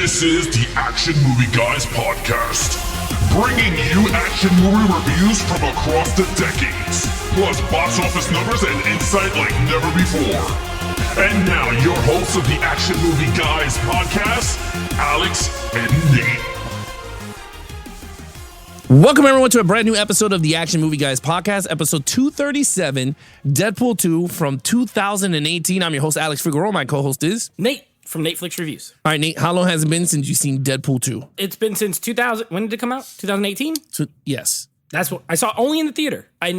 This is the Action Movie Guys podcast, bringing you action movie reviews from across the decades, plus box office numbers and insight like never before. And now, your hosts of the Action Movie Guys podcast, Alex and Nate. Welcome, everyone, to a brand new episode of the Action Movie Guys podcast, episode 237, Deadpool 2 from 2018. I'm your host, Alex Figueroa. My co-host is Nate from Nate Flicks Reviews. All right, Nate, how long has it been since you've seen Deadpool 2? It's been since 2000. When did it come out? 2018? Yes. That's what I saw only in the theater. I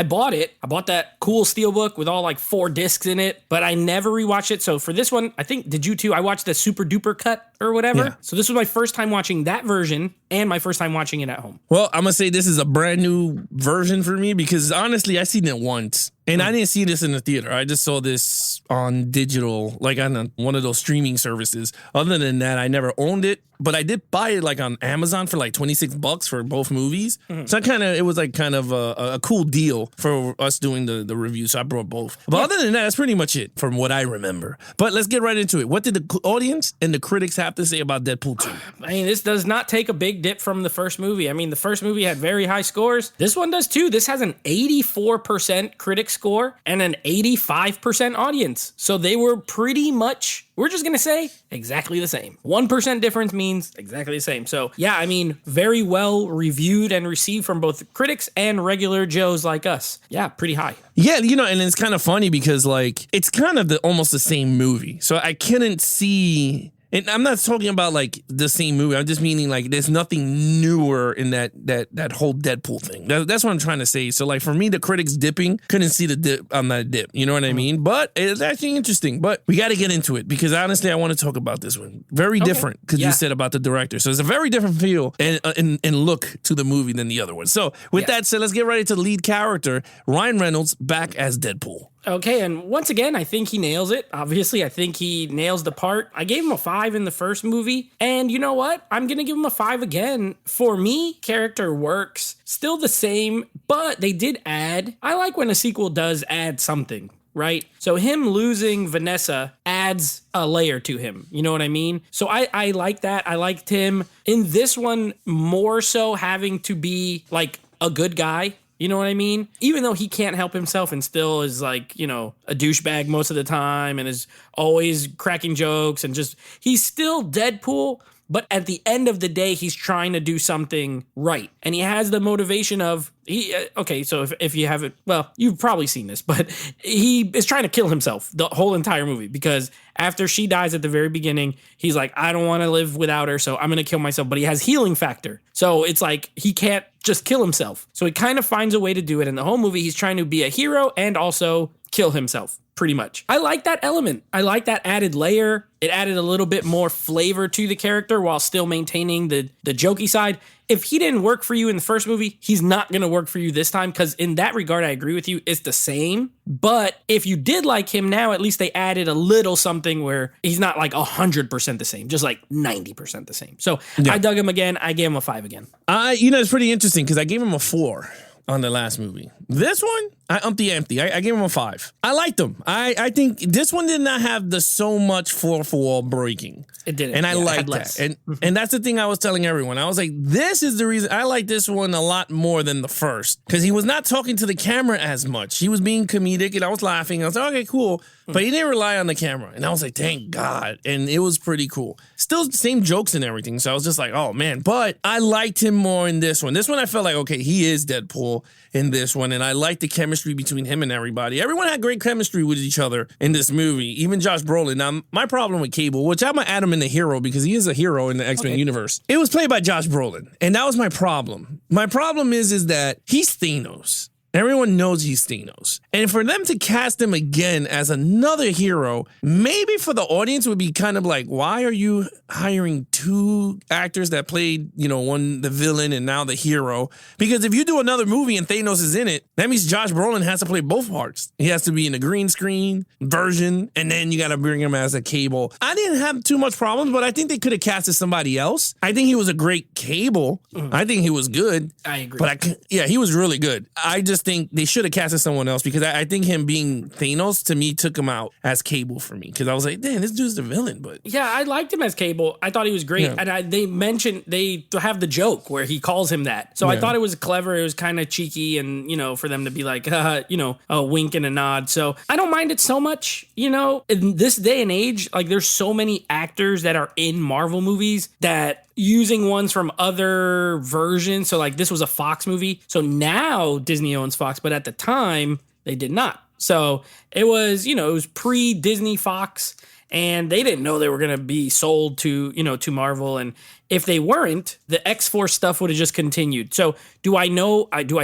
bought it. I bought that cool steelbook with all like 4 discs in it, but I never rewatched it. So for this one, I think, did you too? I watched the super duper cut or whatever. Yeah. So this was my first time watching that version and my first time watching it at home. Well, I'm going to say this is a brand new version for me because honestly, I seen it once and I didn't see this in the theater. I just saw this on digital, like on one of those streaming services. Other than that, I never owned it, but I did buy it like on Amazon for like $26 for both movies. Mm-hmm. So it was like kind of a cool deal for us doing the review. So I brought both. But other than that, that's pretty much it from what I remember. But let's get right into it. What did the audience and the critics have to say about Deadpool 2? I mean, this does not take a big dip from the first movie. I mean, the first movie had very high scores. This one does too. This has an 84% critic score and an 85% audience. So they were pretty much, we're just going to say, exactly the same. 1% difference means exactly the same. So yeah, I mean, very well reviewed and received from both critics and regular Joes like us. Yeah, pretty high. Yeah, and it's kind of funny because like it's kind of almost the same movie. So I couldn't see. And I'm not talking about like the same movie. I'm just meaning like there's nothing newer in that whole Deadpool thing. That's what I'm trying to say. So like for me, the critics dipping couldn't see the dip on that dip. You know what I mean? But it's actually interesting. But we got to get into it because honestly, I want to talk about this one. Very different because you said about the director. So it's a very different feel and look to the movie than the other one. So with that said, let's get right into the lead character, Ryan Reynolds, back as Deadpool. Okay, and once again, I think he nails it. Obviously, I think he nails the part. I gave him a 5 in the first movie, and you know what? I'm going to give him a 5 again. For me, character works. Still the same, but they did add. I like when a sequel does add something, right? So him losing Vanessa adds a layer to him. You know what I mean? So I like that. I liked him in this one more so having to be like a good guy. You know what I mean? Even though he can't help himself and still is like, a douchebag most of the time and is always cracking jokes and just, he's still Deadpool. But at the end of the day, he's trying to do something right. And he has the motivation of, so if you haven't, well, you've probably seen this, but he is trying to kill himself the whole entire movie because after she dies at the very beginning, he's like, I don't want to live without her, so I'm going to kill myself. But he has healing factor. So it's like he can't just kill himself. So he kind of finds a way to do it. In the whole movie, he's trying to be a hero and also kill himself. Pretty much. I like that element. I like that added layer. It added a little bit more flavor to the character while still maintaining the jokey side. If he didn't work for you in the first movie, he's not going to work for you this time because in that regard, I agree with you. It's the same. But if you did like him now, at least they added a little something where he's not like 100% the same, just like 90% the same. So I dug him again. I gave him a 5 again. It's pretty interesting because I gave him a 4 on the last movie. This one, I empty. I gave him a 5. I liked him. I think this one did not have the so much fourth wall breaking. It didn't. And I liked that. And that's the thing I was telling everyone. I was like, this is the reason I like this one a lot more than the first. Because he was not talking to the camera as much. He was being comedic and I was laughing. I was like, okay, cool. But he didn't rely on the camera. And I was like, thank God. And it was pretty cool. Still the same jokes and everything. So I was just like, oh man. But I liked him more in this one. This one I felt like, okay, he is Deadpool in this one. And I liked the chemistry between him and everybody. Everyone had great chemistry with each other in this movie. Even Josh Brolin. Now, my problem with Cable, which I'm going to add him in the hero because he is a hero in the X-Men universe. It was played by Josh Brolin. And that was my problem. My problem is that he's Thanos. Everyone knows he's Thanos. And for them to cast him again as another hero, maybe for the audience would be kind of like, why are you hiring 2 actors that played, one the villain and now the hero? Because if you do another movie and Thanos is in it, that means Josh Brolin has to play both parts. He has to be in a green screen version, and then you got to bring him as a Cable. I didn't have too much problems, but I think they could have casted somebody else. I think he was a great Cable. I think he was good. I agree. But he was really good. I just just think they should have casted someone else because I think him being Thanos to me took him out as Cable for me because I was like, damn, this dude's the villain. But yeah, I liked him as Cable. I thought he was great. Yeah. And they have the joke where he calls him that. So I thought it was clever. It was kind of cheeky and, for them to be like, a wink and a nod. So I don't mind it so much, in this day and age, like there's so many actors that are in Marvel movies that using ones from other versions. So like this was a Fox movie. So now Disney owns Fox, but at the time they did not. So it was, it was pre-Disney Fox and they didn't know they were going to be sold to, to Marvel. And if they weren't, the X-Force stuff would have just continued. So do I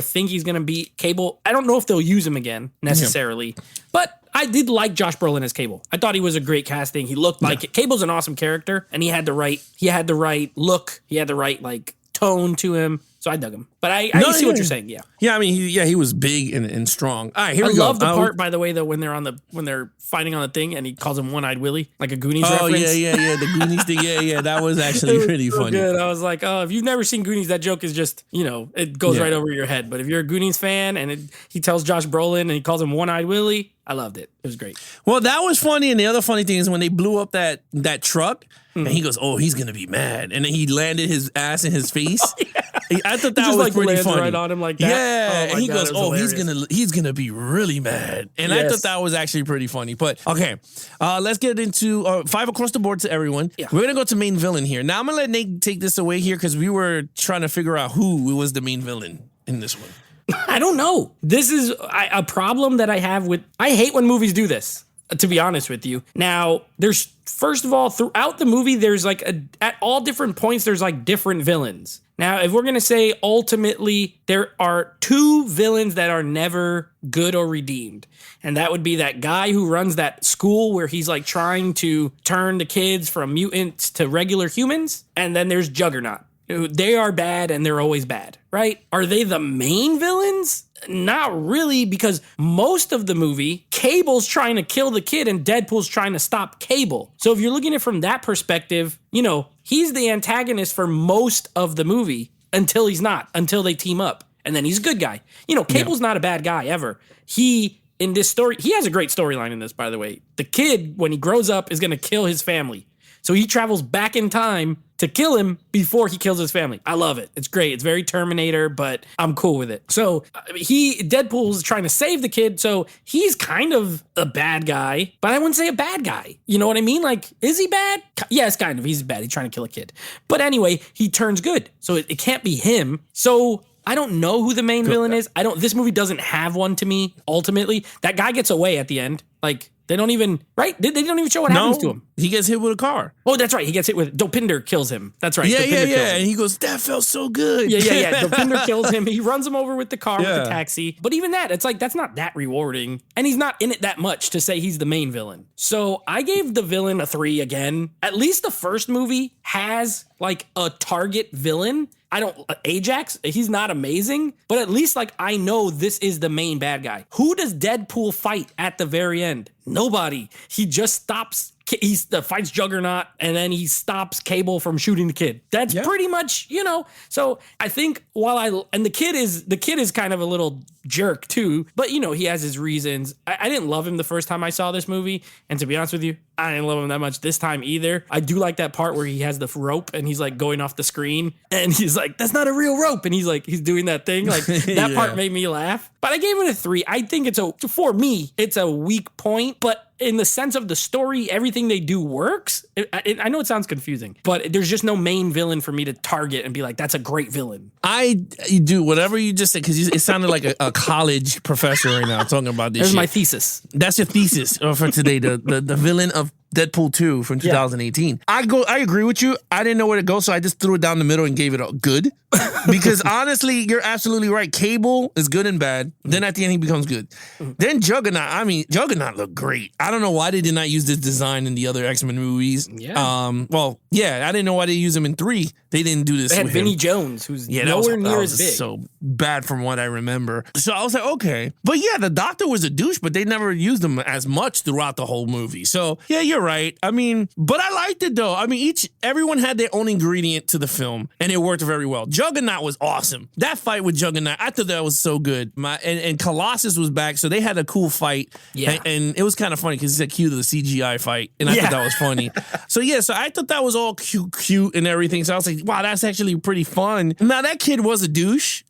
think he's going to be Cable? I don't know if they'll use him again necessarily, but I did like Josh Brolin as Cable. I thought he was a great casting. He looked like it. Cable's an awesome character and he had the right look. He had the right like tone to him. So I dug him. But I see what you're saying. Yeah. Yeah, I mean, he was big and strong. All right, here we go. I love the part, by the way, though, when they're fighting on the thing and he calls him One-Eyed Willie, like a Goonies reference. Oh, yeah, the Goonies thing. Yeah, that was actually pretty funny. Good. I was like, oh, if you've never seen Goonies, that joke is just, it goes right over your head. But if you're a Goonies fan and he tells Josh Brolin and he calls him One-Eyed Willie, I loved it. It was great. Well, that was funny. And the other funny thing is when they blew up that truck and he goes, oh, he's going to be mad. And then he landed his ass in his face. Oh, yeah. I thought that was pretty funny. Right on him like that. Yeah, and he goes, "Oh, he's gonna be really mad," and I thought that was actually pretty funny. But okay, let's get into 5 across the board to everyone. Yeah. We're gonna go to main villain here. Now I'm gonna let Nate take this away here because we were trying to figure out who was the main villain in this one. I don't know. This is a problem that I have with. I hate when movies do this. To be honest with you. Now, there's, first of all, throughout the movie, there's like at all different points, there's like different villains. Now, if we're going to say ultimately there are 2 villains that are never good or redeemed, and that would be that guy who runs that school where he's like trying to turn the kids from mutants to regular humans, and then there's Juggernaut. They are bad and they're always bad, right? Are they the main villains? Not really, because most of the movie, Cable's trying to kill the kid and Deadpool's trying to stop Cable. So if you're looking at it from that perspective, he's the antagonist for most of the movie until he's not, until they team up. And then he's a good guy. Cable's not a bad guy ever. In this story, he has a great storyline in this, by the way. The kid, when he grows up, is going to kill his family. So he travels back in time to kill him before he kills his family. I love it. It's great. It's very Terminator, but I'm cool with it. So Deadpool's trying to save the kid. So he's kind of a bad guy, but I wouldn't say a bad guy. You know what I mean? Like, is he bad? Yes, kind of. He's bad. He's trying to kill a kid. But anyway, he turns good. So it can't be him. So I don't know who the main villain is. This movie doesn't have one to me, ultimately. That guy gets away at the end. Like, they don't even, right? They don't even show what happens to him. He gets hit with a car. Oh, that's right. He gets hit with, Dopinder kills him. That's right. Yeah. And he goes, that felt so good. Yeah. Dopinder kills him. He runs him over with the car, with the taxi. But even that, it's like, that's not that rewarding. And he's not in it that much to say he's the main villain. So I gave the villain a 3 again. At least the first movie has like a target villain. Ajax, he's not amazing, but at least like I know this is the main bad guy. Who does Deadpool fight at the very end? Nobody. He just stops. He fights Juggernaut and then he stops Cable from shooting the kid. That's pretty much, So I think the kid is kind of a little jerk too, but he has his reasons. I didn't love him the first time I saw this movie, and to be honest with you, I didn't love him that much this time either. I do like that part where he has the rope and he's like going off the screen and he's like, that's not a real rope, and he's doing that thing. Like that part made me laugh. But I gave it a 3. I think for me, it's a weak point, but in the sense of the story, everything they do works. I know it sounds confusing, but there's just no main villain for me to target and be like, that's a great villain. I do whatever you just said, because it sounded like a college professor right now talking about this. There's my thesis. That's your thesis for today. The villain of Deadpool 2 from 2018. I agree with you. I didn't know where to go, so I just threw it down the middle and gave it a good. Because honestly, you're absolutely right. Cable is good and bad. Then at the end, he becomes good. Then Juggernaut looked great. I don't know why they did not use this design in the other X-Men movies. Yeah. I didn't know why they used him in 3. They didn't do this. They had with Vinnie him. Jones, who's nowhere near as big. So bad from what I remember. So I was like, okay. But yeah, the Doctor was a douche, but they never used him as much throughout the whole movie. So yeah, you're you're right. I mean, but I liked it though. I mean, everyone had their own ingredient to the film, and it worked very well. Juggernaut was awesome. That fight with Juggernaut, I thought that was so good. And Colossus was back, so they had a cool fight. Yeah. And it was kind of funny because he said cue to the CGI fight, and I thought that was funny. So I thought that was all cute and everything. So I was like, wow, that's actually pretty fun. Now that kid was a douche.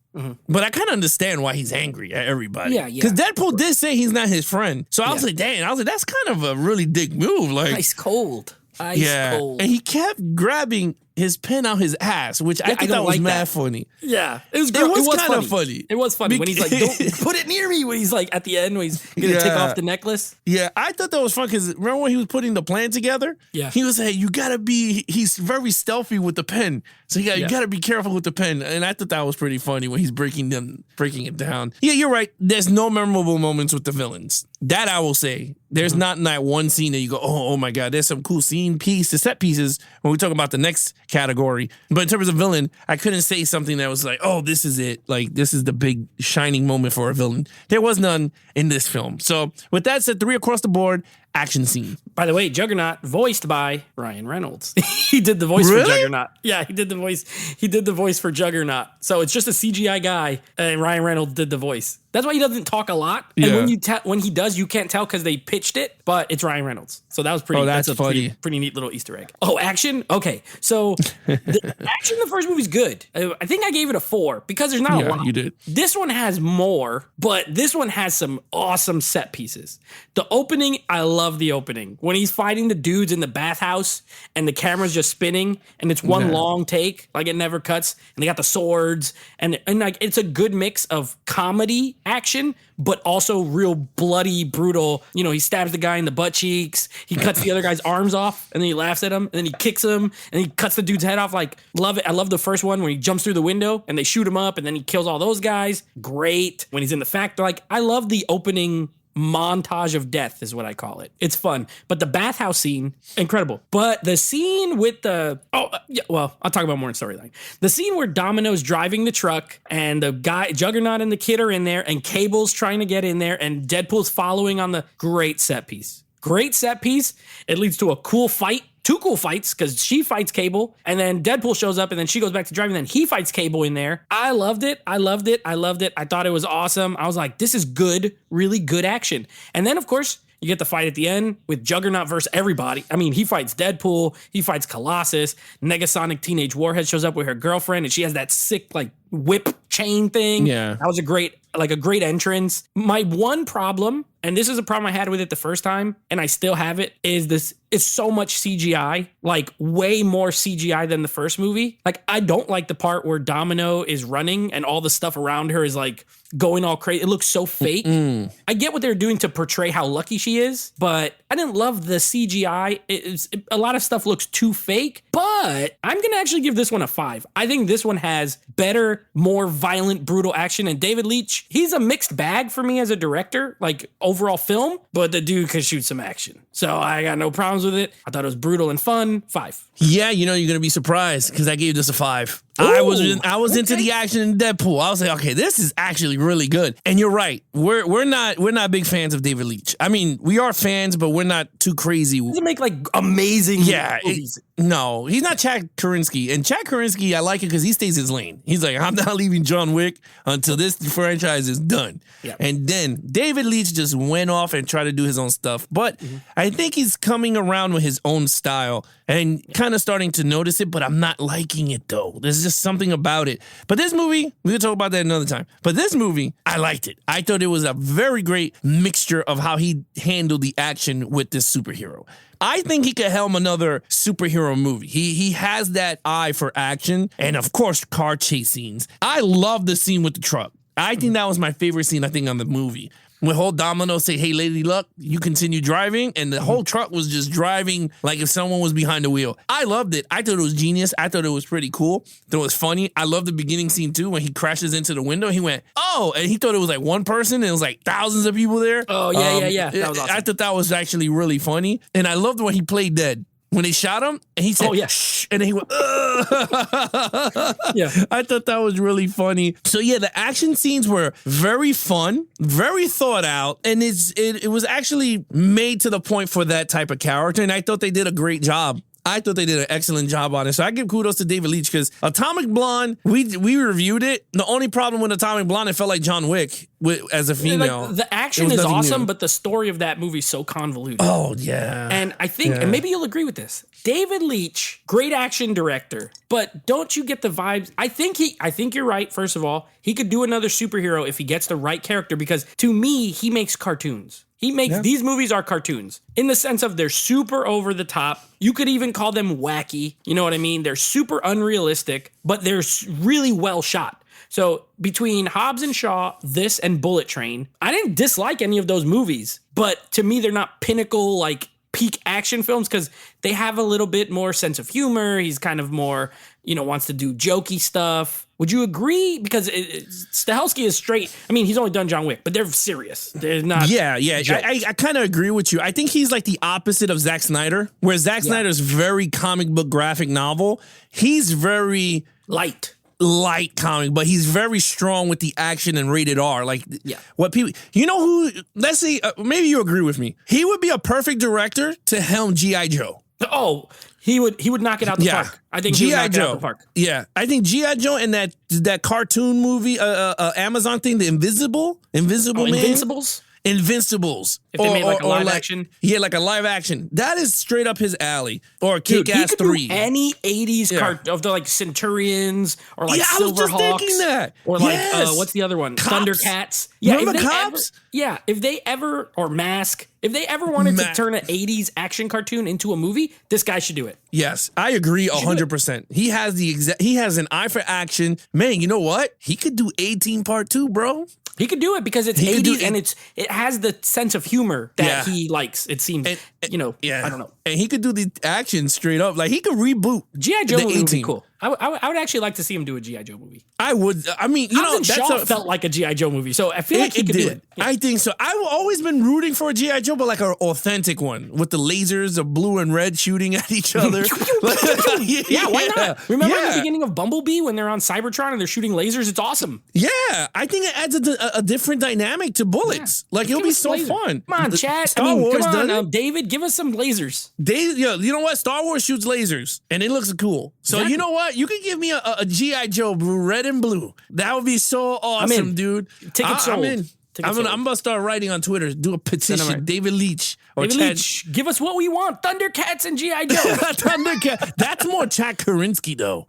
But I kind of understand why he's angry at everybody. Yeah. Because Deadpool did say he's not his friend. So I was like, dang. I was like, that's kind of a really dick move. Like, Ice cold. And he kept grabbing his pen out his ass, which I thought was mad funny. Yeah, it was kind of funny. It was funny when he's like, "Don't put it near me." When he's like at the end, when he's gonna take off the necklace. Yeah, I thought that was fun because remember when he was putting the plan together? Yeah, he was like, "You gotta be." He's very stealthy with the pen, so you gotta be careful with the pen. And I thought that was pretty funny when he's breaking it down. Yeah, you're right. There's no memorable moments with the villains. That I will say. There's not one scene that you go, oh my God, there's some cool set pieces when we talk about the next category. But in terms of villain, I couldn't say something that was like, oh, this is it. Like, this is the big shining moment for a villain. There was none in this film. So with that said, 3 across the board, action scene. By the way, Juggernaut voiced by Ryan Reynolds. He did the voice for Juggernaut. Yeah, he did the voice. He did the voice for Juggernaut. So it's just a CGI guy, and Ryan Reynolds did the voice. That's why he doesn't talk a lot. And when he does, you can't tell because they pitched it, but it's Ryan Reynolds. So that was pretty. That's a funny. Pretty neat little Easter egg. Oh, action. Okay, so the action in the first movie is good. I think I gave it a 4 because there's not a lot. You did. This one has more, but this one has some awesome set pieces. The opening, I love the opening when he's fighting the dudes in the bathhouse and the camera's just spinning and it's one long take, like it never cuts, and they got the swords and like it's a good mix of comedy action, but also real bloody, brutal. You know, he stabs the guy in the butt cheeks. He cuts the other guy's arms off, and then he laughs at him, and then he kicks him, and he cuts the dude's head off. Like, love it. I love the first one when he jumps through the window, and they shoot him up, and then he kills all those guys. Great. When he's in the factory, like, I love the opening montage of death is what I call it. It's fun. But the bathhouse scene, incredible. But the scene with I'll talk about more in storyline. The scene where Domino's driving the truck and the guy, Juggernaut and the kid are in there and Cable's trying to get in there and Deadpool's following on the great set piece. Great set piece. It leads to a cool fight. 2 cool fights because she fights Cable and then Deadpool shows up and then she goes back to driving and then he fights Cable in there. I loved it. I thought it was awesome. I was like, this is good, really good action. And then, of course, you get the fight at the end with Juggernaut versus everybody. I mean, he fights Deadpool. He fights Colossus. Negasonic Teenage Warhead shows up with her girlfriend and she has that sick, like, whip chain thing. Yeah. That was a great entrance. My one problem, and this is a problem I had with it the first time, and I still have it, is this. It's so much CGI, like way more CGI than the first movie. Like, I don't like the part where Domino is running and all the stuff around her is like going all crazy. It looks so fake. I get what they're doing to portray how lucky she is, but I didn't love the CGI. A lot of stuff looks too fake, but I'm going to actually give this one a 5. I think this one has better, more violent, brutal action. And David Leitch, he's a mixed bag for me as a director, like overall film, but the dude can shoot some action. So I got no problems with it. I thought it was brutal and fun. 5. Yeah, you know, you're going to be surprised because I gave this a 5. Ooh, I was into the action in Deadpool. I was like, okay, this is actually really good. And you're right. We're not big fans of David Leitch. I mean, we are fans, but we're not too crazy. He doesn't make like amazing movies. No, he's not Chad Karinsky. And Chad Karinsky, I like it because he stays his lane. He's like, I'm not leaving John Wick until this franchise is done. Yep. And then David Leitch just went off and tried to do his own stuff. But I think he's coming around with his own style and kind of starting to notice it, but I'm not liking it though. There's just something about it. But this movie, we can talk about that another time. But this movie, I liked it. I thought it was a very great mixture of how he handled the action with this superhero. I think he could helm another superhero movie. He has that eye for action and, of course, car chase scenes. I love the scene with the truck. I think that was my favorite scene, on the movie. When whole Domino say, hey, Lady Luck, you continue driving. And the whole truck was just driving like if someone was behind the wheel. I loved it. I thought it was genius. I thought it was pretty cool. I thought it was funny. I love the beginning scene, too, when he crashes into the window. He went, oh, and he thought it was like one person. And it was like thousands of people there. Oh, yeah. That was awesome. I thought that was actually really funny. And I loved when he played dead. when they shot him, and he said, Oh, yeah. shh, and then he went, Yeah. I thought that was really funny. So yeah, the action scenes were very fun, very thought out, and it was actually made to the point for that type of character, and I thought they did a great job. I thought they did an excellent job on it. So I give kudos to David Leitch because Atomic Blonde, we reviewed it. The only problem with Atomic Blonde, it felt like John Wick as a female. Like, the action is awesome, but the story of that movie is so convoluted. Oh, yeah. And I think, and maybe you'll agree with this, David Leitch, great action director, but don't you get the vibes? I think you're right, first of all. He could do another superhero if he gets the right character, because to me, he makes cartoons. These movies are cartoons in the sense of they're super over the top. You could even call them wacky. You know what I mean? They're super unrealistic, but they're really well shot. So between Hobbs and Shaw, this and Bullet Train, I didn't dislike any of those movies, but to me, they're not pinnacle, like peak action films because they have a little bit more sense of humor. He's kind of more, wants to do jokey stuff. Would you agree? Because Stahelski is straight. I mean, he's only done John Wick, but they're serious. They're not. Yeah. I kind of agree with you. I think he's like the opposite of Zack Snyder, where Zack Snyder's very comic book graphic novel. He's very light comic, but he's very strong with the action and rated R. Like, what people, who, let's say, maybe you agree with me. He would be a perfect director to helm G.I. Joe. Oh, he would knock it out the park. I think he would knock it out the park. Yeah, I think G.I. Joe and that cartoon movie, Amazon thing, the Invincible Man. Invincibles. If they made like a live action. Yeah, like a live action. That is straight up his alley. Or Kick-Ass 3. Do any 80s cart of the like Centurions or like Silverhawks. I was just thinking that. Or like, what's the other one? Cops. Thundercats. Yeah, remember Cops? If they ever, or Mask, if they ever wanted to turn an 80s action cartoon into a movie, this guy should do it. Yes, I agree 100%. He has an eye for action. Man, you know what? He could do 18 Part 2, bro. He could do it because it's 80s and it has the sense of humor that he likes. It seems, I don't know. And he could do the action straight up. Like, he could reboot G.I. Joe movie would be cool. I would actually like to see him do a G.I. Joe movie. I would. I mean, Shaw felt like a G.I. Joe movie, so I feel like he could do it. Yeah. I think so. I've always been rooting for a G.I. Joe, but like an authentic one with the lasers of blue and red shooting at each other. Why not? Remember in the beginning of Bumblebee when they're on Cybertron and they're shooting lasers? It's awesome. Yeah, I think it adds a different dynamic to bullets. Yeah. Like, it'll be so fun. Come on, Chad. David, give us some lasers. You know what? Star Wars shoots lasers, and it looks cool. So you know what? You can give me a G.I. Joe red and blue. That would be so awesome, dude. Ticket sold. I'm in. I'm gonna start writing on Twitter. Do a petition. David Leitch or Chad. Leitch, give us what we want. Thundercats and G.I. Joe. Thundercat. That's more Chad Karinsky though.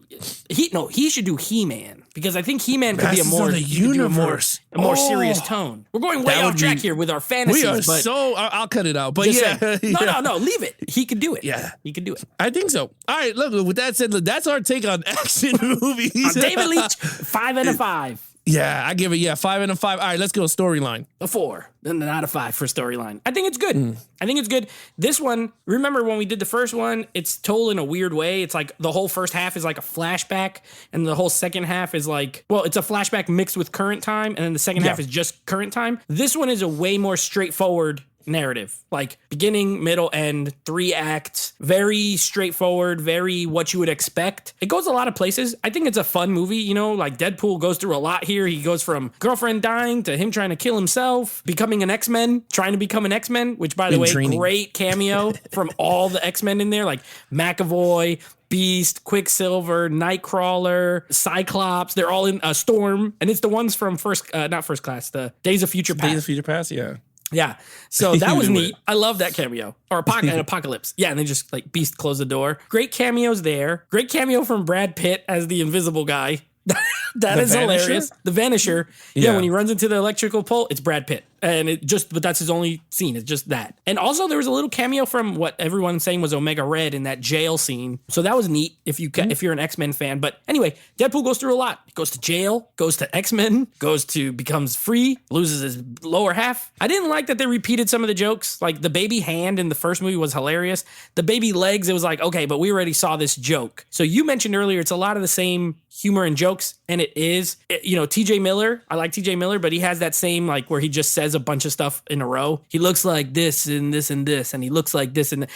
He should do He-Man because I think He-Man could be a more serious tone. We're going way off track here with our fantasies. We are I'll cut it out. But no, leave it. He could do it. Yeah, he could do it. I think so. All right, look. With that said, that's our take on action movies. David Leitch, 5 out of 5. Yeah, I give it 5 out of 5. All right, let's go storyline. A 4, then not a 5 for storyline. I think it's good. I think it's good. This one, remember when we did the first one, it's told in a weird way. It's like the whole first half is like a flashback, and the whole second half is like, it's a flashback mixed with current time, and then the second half is just current time. This one is a way more straightforward narrative, like beginning, middle, end, 3 acts, very straightforward, very what you would expect. It goes a lot of places. I think it's a fun movie, like Deadpool goes through a lot here. He goes from girlfriend dying to him trying to kill himself, becoming an X-Men, trying to become an X-Men, which by the way, great cameo from all the X-Men in there, like McAvoy, Beast, Quicksilver, Nightcrawler, Cyclops. They're all in a Storm, and it's the ones from not First Class, the Days of Future Past. Days of Future Past, yeah. Yeah, so that was neat. I love that cameo. Or Apocalypse. Yeah, and they just like Beast close the door. Great cameos there. Great cameo from Brad Pitt as the invisible guy. That is hilarious. The Vanisher. Yeah, when he runs into the electrical pole, it's Brad Pitt. And but that's his only scene. It's just that. And also there was a little cameo from what everyone's saying was Omega Red in that jail scene. So that was neat if you're an X-Men fan. But anyway, Deadpool goes through a lot. He goes to jail, goes to X-Men, becomes free, loses his lower half. I didn't like that they repeated some of the jokes. Like the baby hand in the first movie was hilarious. The baby legs, it was like, okay, but we already saw this joke. So you mentioned earlier, it's a lot of the same humor and jokes. And it is, TJ Miller. I like TJ Miller, but he has that same, like, where he just says says a bunch of stuff in a row. He looks like this and this and this, and he looks like this and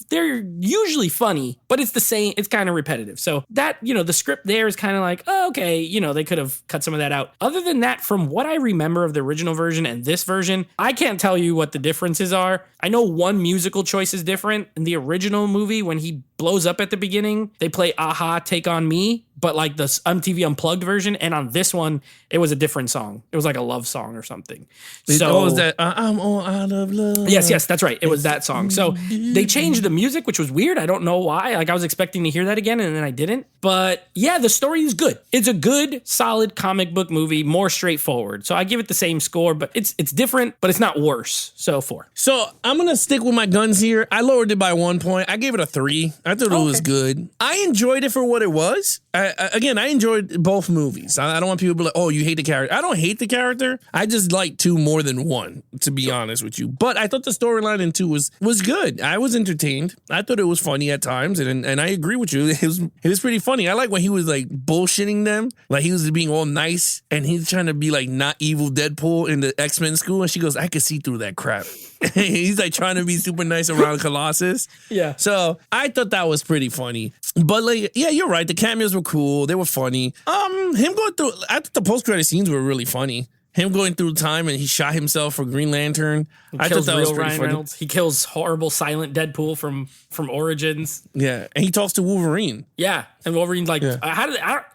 they're usually funny, but it's the same. It's kind of repetitive. So that, the script there is kind of like, oh, okay, they could have cut some of that out. Other than that, from what I remember of the original version and this version, I can't tell you what the differences are. I know one musical choice is different. In the original movie, when he blows up at the beginning, they play Aha, Take On Me, but like the MTV Unplugged version. And on this one, it was a different song. It was like a love song or something. So was that I'm all out of love? Yes, that's right. It was that song. So they changed the music, which was weird. I don't know why. Like I was expecting to hear that again, and then I didn't. But yeah, the story is good. It's a good, solid comic book movie, more straightforward. So I give it the same score, but it's different, but it's not worse. So 4. So I'm gonna stick with my guns here. I lowered it by 1 point. I gave it a 3. I thought it was good. I enjoyed it for what it was. I enjoyed both movies. I don't want people to be like, oh, you hate the character. I don't hate the character. I just like 2 more than 1, to be honest with you. But I thought the storyline in 2 was good. I was entertained. I thought it was funny at times, and I agree with you. It was pretty funny. I like when he was like bullshitting them, like he was being all nice, and he's trying to be like not evil Deadpool in the X-Men school, and she goes, I could see through that crap. He's like trying to be super nice around Colossus. Yeah. So I thought that was pretty funny. But like, yeah, you're right. The cameos were cool. They were funny. Him going through, I thought the post-credit scenes were really funny. Him going through time and he shot himself for Green Lantern. I thought that was pretty funny. Reynolds. He kills horrible silent Deadpool from Origins. Yeah, and he talks to Wolverine. Yeah, and Wolverine's like,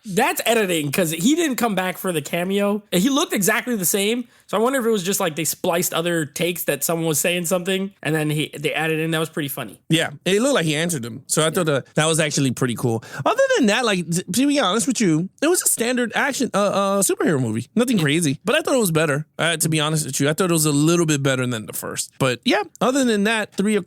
that's editing because he didn't come back for the cameo. He looked exactly the same. So I wonder if it was just like they spliced other takes that someone was saying something and then they added in. That was pretty funny. Yeah, it looked like he answered them. So I thought that was actually pretty cool. Other than that, like, to be honest with you, it was a standard action superhero movie. Nothing crazy, but I thought it was better. To be honest with you, I thought it was a little bit better than the first. But yeah, other than that, 3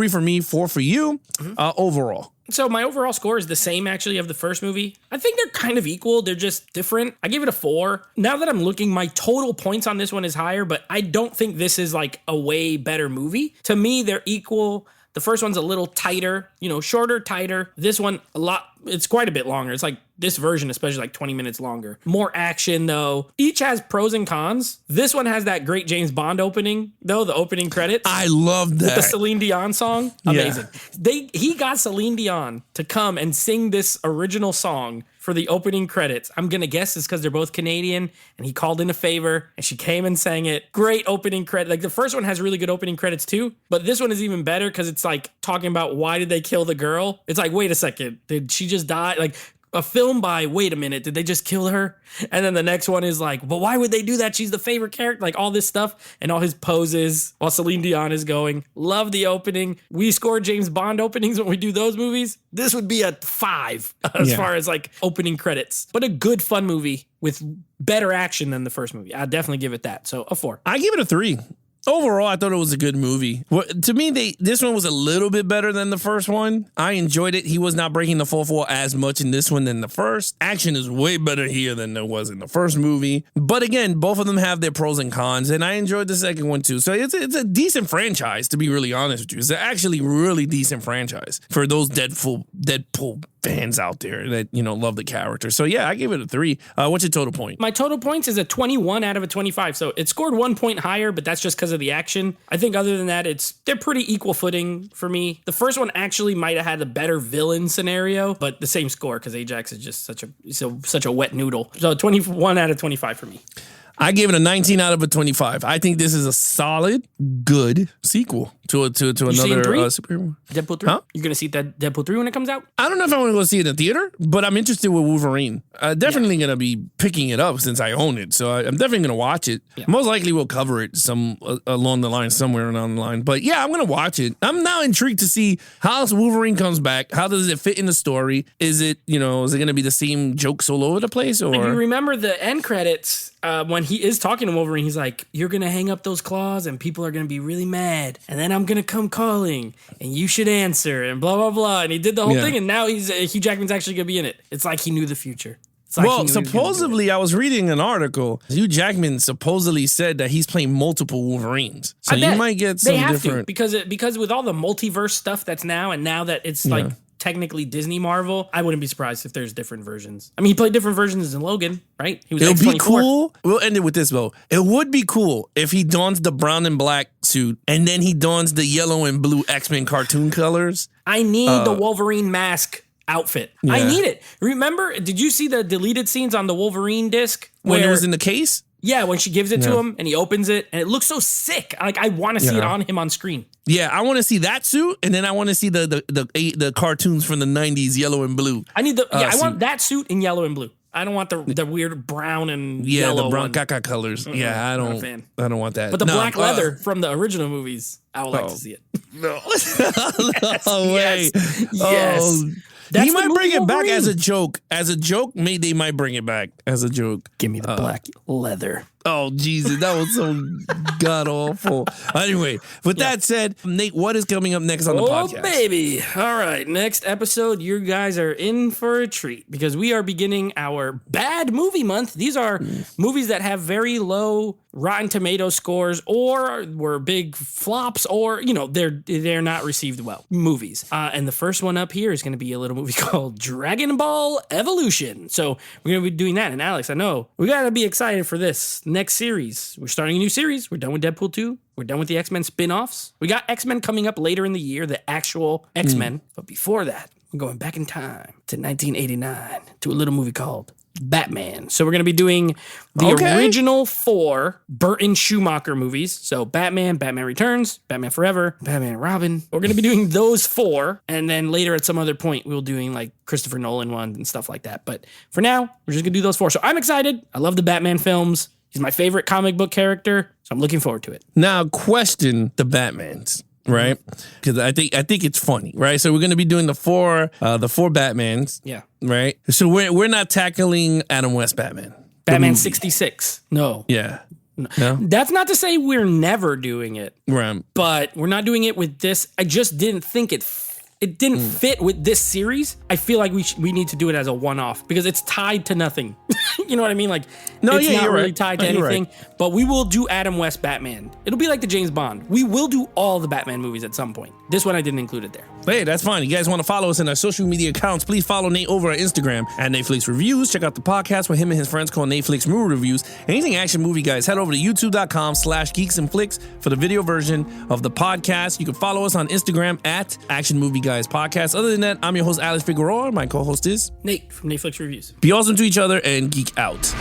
for me, 4 for you, overall. So my overall score is the same, actually, of the first movie. I think they're kind of equal. They're just different. I give it a 4. Now that I'm looking, my total points on this one is higher, but I don't think this is like a way better movie. To me, they're equal. The first one's a little tighter, shorter, tighter. This one, it's quite a bit longer. It's like this version, especially like 20 minutes longer. More action, though. Each has pros and cons. This one has that great James Bond opening, though, the opening credits. I love that. With the Celine Dion song. Amazing. Yeah. He got Celine Dion to come and sing this original song for the opening credits. I'm going to guess it's because they're both Canadian, and he called in a favor, and she came and sang it. Great opening credit. Like, the first one has really good opening credits, too, but this one is even better because it's, like, talking about why did they kill the girl? It's like, wait a second. Did she just die? Like, a film by, wait a minute, did they just kill her? And then the next one is like, but why would they do that? She's the favorite character. Like, all this stuff and all his poses while Celine Dion is going. Love the opening. We score James Bond openings when we do those movies. This would be a 5 as far as like opening credits. But a good, fun movie with better action than the first movie. I'd definitely give it that. So a 4. I give it a 3. Overall, I thought it was a good movie. Well, to me, this one was a little bit better than the first one. I enjoyed it. He was not breaking the fourth wall as much in this one than the first. Action is way better here than there was in the first movie. But again, both of them have their pros and cons, and I enjoyed the second one too. So it's a decent franchise, to be really honest with you. It's actually really decent franchise for those Deadpool fans out there that, love the character. So yeah, I give it a 3. What's your total point? My total points is a 21 out of a 25. So it scored 1 point higher, but that's just because of the action. I think other than that, they're pretty equal footing for me. The first one actually might have had a better villain scenario, but the same score because Ajax is just such a wet noodle. So 21 out of 25 for me. I gave it a 19 out of a 25. I think this is a solid, good sequel to another superhero. Deadpool 3? Huh? You're going to see that Deadpool 3 when it comes out? I don't know if I want to go see it in the theater, but I'm interested with Wolverine. Definitely going to be picking it up since I own it. So I'm definitely going to watch it. Yeah. Most likely we'll cover it along the line, somewhere along the line. But yeah, I'm going to watch it. I'm now intrigued to see how Wolverine comes back. How does it fit in the story? Is it going to be the same jokes all over the place? Or? And you remember the end credits when he is talking to Wolverine, he's like, you're going to hang up those claws and people are going to be really mad. And then I'm going to come calling and you should answer and blah, blah, blah. And he did the whole thing. And now Hugh Jackman's actually going to be in it. It's like he knew the future. Well, supposedly, I was reading an article. Hugh Jackman supposedly said that he's playing multiple Wolverines. So you might get some different... because with all the multiverse stuff that's now, and now that it's like technically Disney Marvel, I wouldn't be surprised if there's different versions. I mean, he played different versions in Logan, right? He was It'll X-24. be cool. We'll end it with this, though. It would be cool if he dons the brown and black suit and then he dons the yellow and blue X-Men cartoon colors. I need the Wolverine mask outfit. Yeah. I need it. Remember, did you see the deleted scenes on the Wolverine disc? When it was in the case? Yeah, when she gives it to him and he opens it and it looks so sick. Like, I want to see it on him on screen. Yeah, I want to see that suit, and then I want to see the cartoons from the 90s, yellow and blue. I need I want that suit in yellow and blue. I don't want the weird brown and yellow the brown one. caca colors. Yeah, I Not a fan. don't want that. But the black leather from the original movies, I would like to see it. No. No way. Yes. Oh. That's he might bring it back Wolverine. as a joke. As a joke, maybe they might bring it back as a joke. Give me the black leather. Oh, Jesus, that was so god awful. Anyway, with that said, Nate, what is coming up next on the podcast? Oh, baby. All right. Next episode, you guys are in for a treat because we are beginning our bad movie month. These are movies that have very low Rotten Tomato scores or were big flops or, they're not received well. Movies. And the first one up here is going to be a little movie called Dragon Ball Evolution. So we're going to be doing that. And Alex, I know we got to be excited for this next series. We're starting a new series. We're done with Deadpool 2. We're done with the X-Men spin-offs. We got X-Men coming up later in the year, the actual X-Men. But before that, we're going back in time to 1989 to a little movie called Batman. So we're going to be doing the original 4 Burton Schumacher movies. So Batman, Batman Returns, Batman Forever, Batman and Robin. We're going to be doing those 4. And then later at some other point, we'll doing like Christopher Nolan ones and stuff like that. But for now, we're just going to do those 4. So I'm excited. I love the Batman films. He's my favorite comic book character. So I'm looking forward to it. Now, question the Batmans. Right, because I think it's funny, right? So we're going to be doing the four Batmans, Yeah. right? So we're not tackling Adam West Batman. Batman 66. No. Yeah, no, That's not to say we're never doing it, right. but we're not doing it with this. I just didn't think it didn't fit with this series. I feel like we need to do it as a one-off because it's tied to nothing. You know what I mean? Like, it's not you're really right. tied to No, you're anything. right. But we will do Adam West Batman. It'll be like the James Bond. We will do all the Batman movies at some point. This one I didn't include it there. Hey, that's fine. You guys want to follow us in our social media accounts, please follow Nate over on Instagram at Netflix Reviews. Check out the podcast with him and his friends called Netflix Movie Reviews. Anything action movie, guys, head over to youtube.com/geeks and flicks for the video version of the podcast. You can follow us on Instagram at Action Movie Guys Podcast. Other than that, I'm your host, Alex Figueroa. My co-host is Nate from Netflix Reviews. Be awesome to each other and geek out.